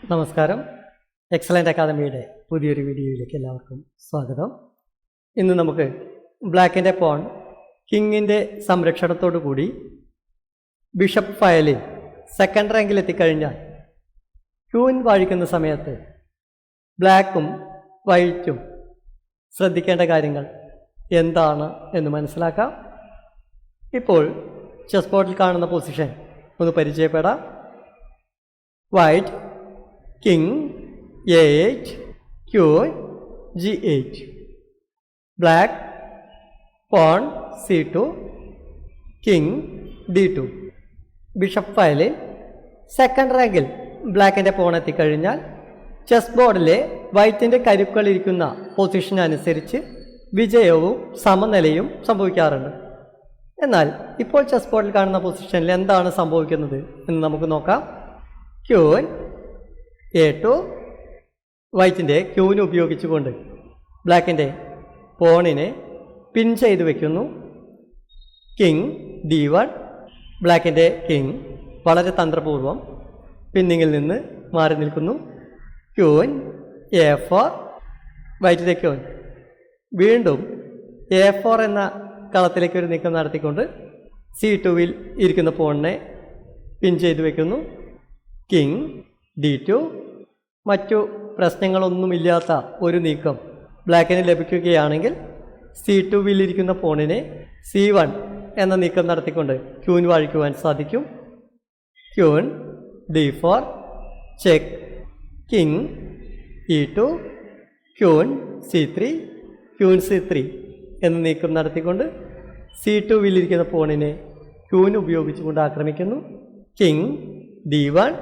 നമസ്കാരം. എക്സലൻ്റ് അക്കാദമിയുടെ പുതിയൊരു വീഡിയോയിലേക്ക് എല്ലാവർക്കും സ്വാഗതം. ഇന്ന് നമുക്ക് ബ്ലാക്കിൻ്റെ പോൺ കിങ്ങിൻ്റെ സംരക്ഷണത്തോടു കൂടി ബിഷപ്പ് ഫയലിൽ സെക്കൻഡ് റാങ്കിൽ എത്തിക്കഴിഞ്ഞാൽ ക്യൂൻ വാഴിക്കുന്ന സമയത്ത് ബ്ലാക്കും വൈറ്റും ശ്രദ്ധിക്കേണ്ട കാര്യങ്ങൾ എന്താണ് എന്ന് മനസ്സിലാക്കാം. ഇപ്പോൾ ചെസ് ബോർഡിൽ കാണുന്ന പൊസിഷൻ ഒന്ന് പരിചയപ്പെടാം. White King A8, Queen G8, Black Pawn C2, King D2. Bishop ഫയലിൽ സെക്കൻഡ് റാങ്കിൽ ബ്ലാക്കിൻ്റെ പോൺ എത്തിക്കഴിഞ്ഞാൽ ചെസ് ബോർഡിലെ വൈറ്റിൻ്റെ കരുക്കളിരിക്കുന്ന പൊസിഷൻ അനുസരിച്ച് വിജയവും സമനിലയും സംഭവിക്കാറുണ്ട്. എന്നാൽ ഇപ്പോൾ ചെസ് ബോർഡിൽ കാണുന്ന പൊസിഷനിൽ എന്താണ് സംഭവിക്കുന്നത് എന്ന് നമുക്ക് നോക്കാം. ക്യൂൻ A2 വൈറ്റിൻ്റെ ക്യൂന് ഉപയോഗിച്ചുകൊണ്ട് ബ്ലാക്കിൻ്റെ പോണിനെ പിൻ ചെയ്ത് വയ്ക്കുന്നു. കിങ് D1 ബ്ലാക്കിൻ്റെ കിങ് വളരെ തന്ത്രപൂർവം പിന്നിങ്ങിൽ നിന്ന് മാറി നിൽക്കുന്നു. ക്യൂൻ A4 വൈറ്റിൻ്റെ ക്യൂൻ വീണ്ടും A4 എന്ന കളത്തിലേക്ക് ഒരു നീക്കം നടത്തിക്കൊണ്ട് C2വിൽ ഇരിക്കുന്ന പോണിനെ പിൻ ചെയ്ത് വയ്ക്കുന്നു. കിങ് D2 മറ്റു പ്രശ്നങ്ങളൊന്നുമില്ലാത്ത ഒരു നീക്കം ബ്ലാക്കിന് ലഭിക്കുകയാണെങ്കിൽ C2വിൽ ഇരിക്കുന്ന പോണിനെ C1 എന്ന നീക്കം നടത്തിക്കൊണ്ട് ക്യൂൻ വാഴിക്കുവാൻ സാധിക്കും. Queen D4 check king E2 queen C3 queen C3 എന്ന നീക്കം നടത്തിക്കൊണ്ട് C2വിൽ ഇരിക്കുന്ന പോണിനെ ക്യൂൻ ഉപയോഗിച്ചുകൊണ്ട് ആക്രമിക്കുന്നു. King D1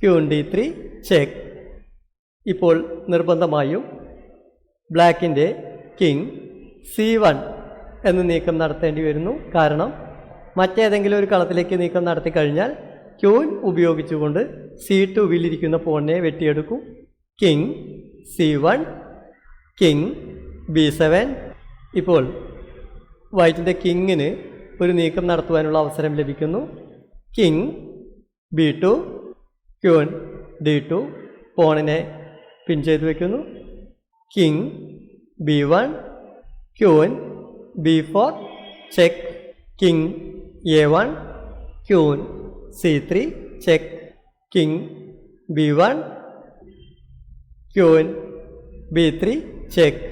queen D3 check. ഇപ്പോൾ നിർബന്ധമായും ബ്ലാക്കിൻ്റെ കിങ് C1 എന്ന് നീക്കം നടത്തേണ്ടി വരുന്നു. കാരണം മറ്റേതെങ്കിലും ഒരു കളത്തിലേക്ക് നീക്കം നടത്തി കഴിഞ്ഞാൽ ക്യൂൻ ഉപയോഗിച്ചുകൊണ്ട് C2വിൽ ഇരിക്കുന്ന പോണിനെ വെട്ടിയെടുക്കും. King C1 king B7. ഇപ്പോൾ വൈറ്റിൻ്റെ കിങ്ങിന് ഒരു നീക്കം നടത്തുവാനുള്ള അവസരം ലഭിക്കുന്നു. കിങ് B2 ക്യൂൻ D2 പോണിനെ പിൻ ചെയ്ത് വയ്ക്കുന്നു. King B1 queen B4 check king A1 queen C3 check king B1 queen B3 check.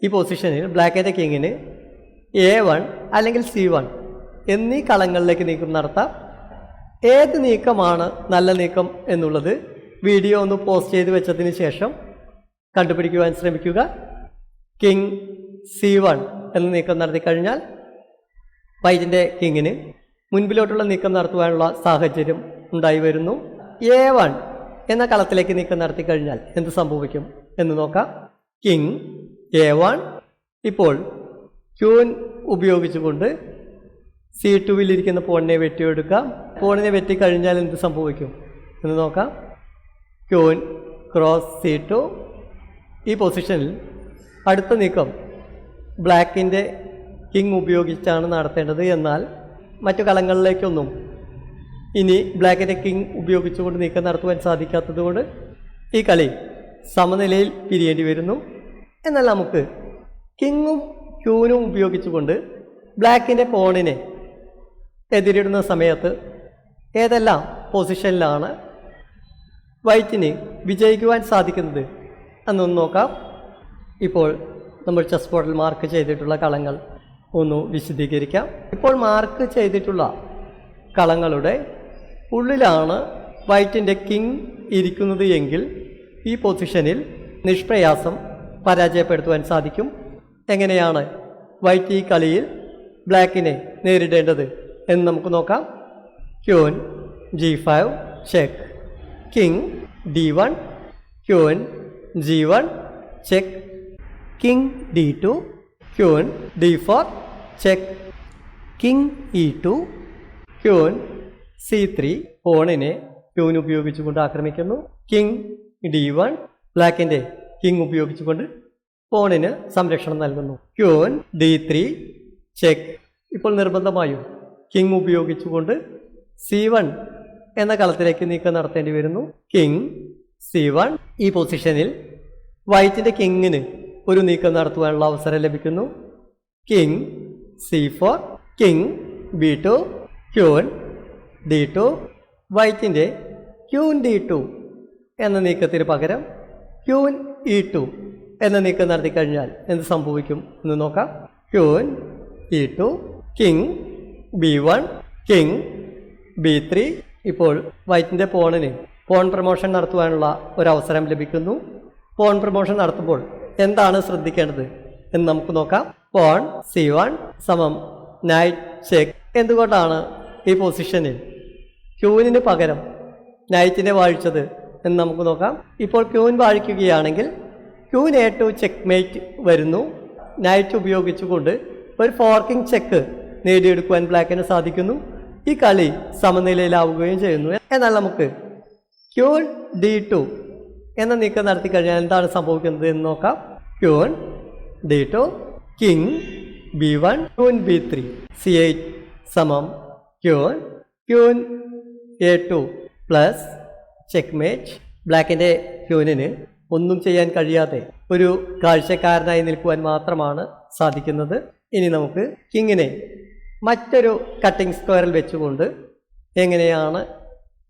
ഈ പൊസിഷനിൽ ബ്ലാക്കിൻ്റെ കിങ്ങിന് A1 അല്ലെങ്കിൽ C1 എന്നീ കളങ്ങളിലേക്ക് നീക്കം നടത്താം. ഏത് നീക്കമാണ് നല്ല നീക്കം എന്നുള്ളത് വീഡിയോ ഒന്ന് പോസ്റ്റ് ചെയ്ത് വെച്ചതിന് ശേഷം കണ്ടുപിടിക്കുവാൻ ശ്രമിക്കുക. കിങ് C1 എന്ന നീക്കം നടത്തി കഴിഞ്ഞാൽ വൈറ്റിൻ്റെ കിങ്ങിന് മുൻപിലോട്ടുള്ള നീക്കം നടത്തുവാനുള്ള സാഹചര്യം ഉണ്ടായി വരുന്നു. A1 എന്ന കളത്തിലേക്ക് നീക്കം നടത്തി കഴിഞ്ഞാൽ എന്ത് സംഭവിക്കും എന്ന് നോക്കാം. കിങ് A1 ഇപ്പോൾ ക്യൂൻ ഉപയോഗിച്ചുകൊണ്ട് C2വിൽ ഇരിക്കുന്ന പോണിനെ വെട്ടിയെടുക്കാം. പോണിനെ വെട്ടിക്കഴിഞ്ഞാൽ എന്ത് സംഭവിക്കും എന്ന് നോക്കാം. Queen cross C2. ഈ പൊസിഷനിൽ അടുത്ത നീക്കം ബ്ലാക്കിൻ്റെ കിങ് ഉപയോഗിച്ചാണ് നടത്തേണ്ടത്. എന്നാൽ മറ്റു കളങ്ങളിലേക്കൊന്നും ഇനി ബ്ലാക്കിൻ്റെ കിങ് ഉപയോഗിച്ചുകൊണ്ട് നീക്കം നടത്തുവാൻ സാധിക്കാത്തതുകൊണ്ട് ഈ കളി സമനിലയിൽ പിരിയേണ്ടി വരുന്നു. എന്നാൽ നമുക്ക് കിങ്ങും ക്യൂനും ഉപയോഗിച്ചുകൊണ്ട് ബ്ലാക്കിൻ്റെ പോണിനെ എതിരിടുന്ന സമയത്ത് ഏതെല്ലാം പൊസിഷനിലാണ് വൈറ്റിന് വിജയിക്കുവാൻ സാധിക്കുന്നത് എന്നൊന്ന് നോക്കാം. ഇപ്പോൾ നമ്മൾ ചെസ് ബോർഡിൽ മാർക്ക് ചെയ്തിട്ടുള്ള കളങ്ങൾ ഒന്ന് വിശദീകരിക്കാം. ഇപ്പോൾ മാർക്ക് ചെയ്തിട്ടുള്ള കളങ്ങളുടെ ഉള്ളിലാണ് വൈറ്റിൻ്റെ കിങ് ഇരിക്കുന്നത് എങ്കിൽ ഈ പൊസിഷനിൽ നിഷ്പ്രയാസം പരാജയപ്പെടുത്തുവാൻ സാധിക്കും. എങ്ങനെയാണ് വൈറ്റ് ഈ കളിയിൽ ബ്ലാക്കിനെ നേരിടേണ്ടത് എന്ന് നമുക്ക് നോക്കാം. Queen G5 check king D1 queen G1 check king D2 queen D4 check king E2 queen C3 പോണിനെ ക്യൂൻ ഉപയോഗിച്ചുകൊണ്ട് ആക്രമിക്കുന്നു. കിങ് D1 ബ്ലാക്കിൻ്റെ കിങ് ഉപയോഗിച്ചുകൊണ്ട് പോണിന് സംരക്ഷണം നൽകുന്നു. Queen D3 check. ഇപ്പോൾ നിർബന്ധമായും കിങ് ഉപയോഗിച്ചുകൊണ്ട് C1 എന്ന കളത്തിലേക്ക് നീക്കം നടത്തേണ്ടി വരുന്നു. King C1. ഈ പൊസിഷനിൽ വൈറ്റിൻ്റെ കിങ്ങിന് ഒരു നീക്കം നടത്തുവാനുള്ള അവസരം ലഭിക്കുന്നു. King C4, king B2, queen D2. വൈറ്റിൻ്റെ ക്യൂൻ D2 എന്ന നീക്കത്തിന് പകരം ക്യൂൻ E2 എന്ന നീക്കം നടത്തി കഴിഞ്ഞാൽ എന്ത് സംഭവിക്കും എന്ന് നോക്കാം. Queen E2, king B1, king B3. ഇപ്പോൾ വൈറ്റിൻ്റെ പോണിന് പോൺ പ്രമോഷൻ നടത്തുവാനുള്ള ഒരവസരം ലഭിക്കുന്നു. പോൺ പ്രമോഷൻ നടത്തുമ്പോൾ എന്താണ് ശ്രദ്ധിക്കേണ്ടത് എന്ന് നമുക്ക് നോക്കാം. പോൺ C1 സമം നൈറ്റ് ചെക്ക്. എന്തുകൊണ്ടാണ് ഈ പൊസിഷനിൽ ക്യൂനിന് പകരം നൈറ്റിനെ വാഴിച്ചത് എന്ന് നമുക്ക് നോക്കാം. ഇപ്പോൾ ക്യൂൻ വാഴിക്കുകയാണെങ്കിൽ ക്യൂൻ A2 ചെക്ക് മേറ്റ് വരുന്നു. നൈറ്റ് ഉപയോഗിച്ചുകൊണ്ട് ഒരു ഫോർക്കിംഗ് ചെക്ക് നേടിയെടുക്കുവാൻ ബ്ലാക്കിന് സാധിക്കുന്നു. ഈ കളി സമനിലയിലാവുകയും ചെയ്യുന്നു. എന്നാൽ നമുക്ക് ക്യൂൻ D2 എന്ന നീക്കം നടത്തി കഴിഞ്ഞാൽ എന്താണ് സംഭവിക്കുന്നത് എന്ന് നോക്കാം. Queen D2, king B1, queen B3. C8 സമം queen A2 plus checkmate. ബ്ലാക്കിൻ്റെ ക്യൂനിന് ഒന്നും ചെയ്യാൻ കഴിയാതെ ഒരു കാഴ്ചക്കാരനായി നിൽക്കുവാൻ മാത്രമാണ് സാധിക്കുന്നത്. ഇനി നമുക്ക് കിങ്ങിനെ മറ്റൊരു കട്ടിംഗ് സ്ക്വയറിൽ വെച്ചുകൊണ്ട് എങ്ങനെയാണ്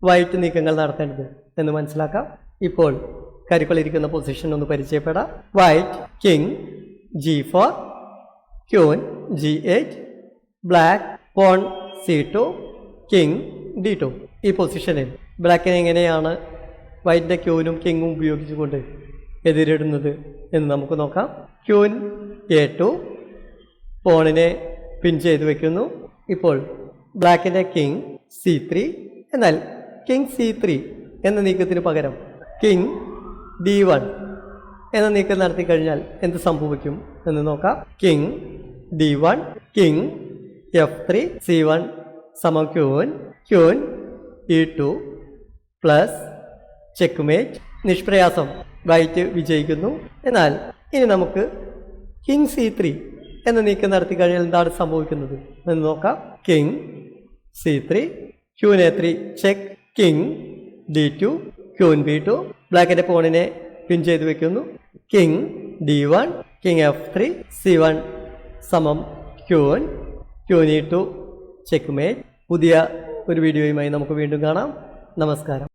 വൈറ്റ് നീക്കങ്ങൾ നടത്തേണ്ടത് എന്ന് മനസ്സിലാക്കാം. ഇപ്പോൾ കരുക്കളിരിക്കുന്ന പൊസിഷൻ ഒന്ന് പരിചയപ്പെടാം. White king G4, queen G8, black pawn C2, king D2. ഈ പൊസിഷനിൽ ബ്ലാക്കിനെ എങ്ങനെയാണ് വൈറ്റിൻ്റെ ക്യൂനും കിങ്ങും ഉപയോഗിച്ചുകൊണ്ട് എതിരിടുന്നത് എന്ന് നമുക്ക് നോക്കാം. ക്യൂൻ A2 പോണിനെ പിൻ ചെയ്ത് വയ്ക്കുന്നു. ഇപ്പോൾ ബ്ലാക്കിൻ്റെ കിങ് C3. എന്നാൽ കിങ് C3 എന്ന നീക്കത്തിന് പകരം കിങ് D1 എന്ന നീക്കം നടത്തി കഴിഞ്ഞാൽ എന്ത് സംഭവിക്കും എന്ന് നോക്കാം. King D1, king F3, C1 സമം ക്യൂൻ E2 പ്ലസ് ചെക്ക്മേറ്റ്. നിഷ്പ്രയാസം വൈറ്റ് വിജയിക്കുന്നു. എന്നാൽ ഇനി നമുക്ക് കിങ് C3 എന്ന നീക്കം നടത്തി കഴിഞ്ഞാൽ എന്താണ് സംഭവിക്കുന്നത് എന്ന് നോക്കാം. King C3, queen A3 check, king D2, queen B2. ബ്ലാക്കിൻ്റെ പോണിനെ പിൻ ചെയ്ത് വെക്കുന്നു. King D1, king F3, C1 സമം ക്യൂൻ E2 ചെക്ക്മേറ്റ്. പുതിയ ഒരു വീഡിയോയുമായി നമുക്ക് വീണ്ടും കാണാം. നമസ്കാരം.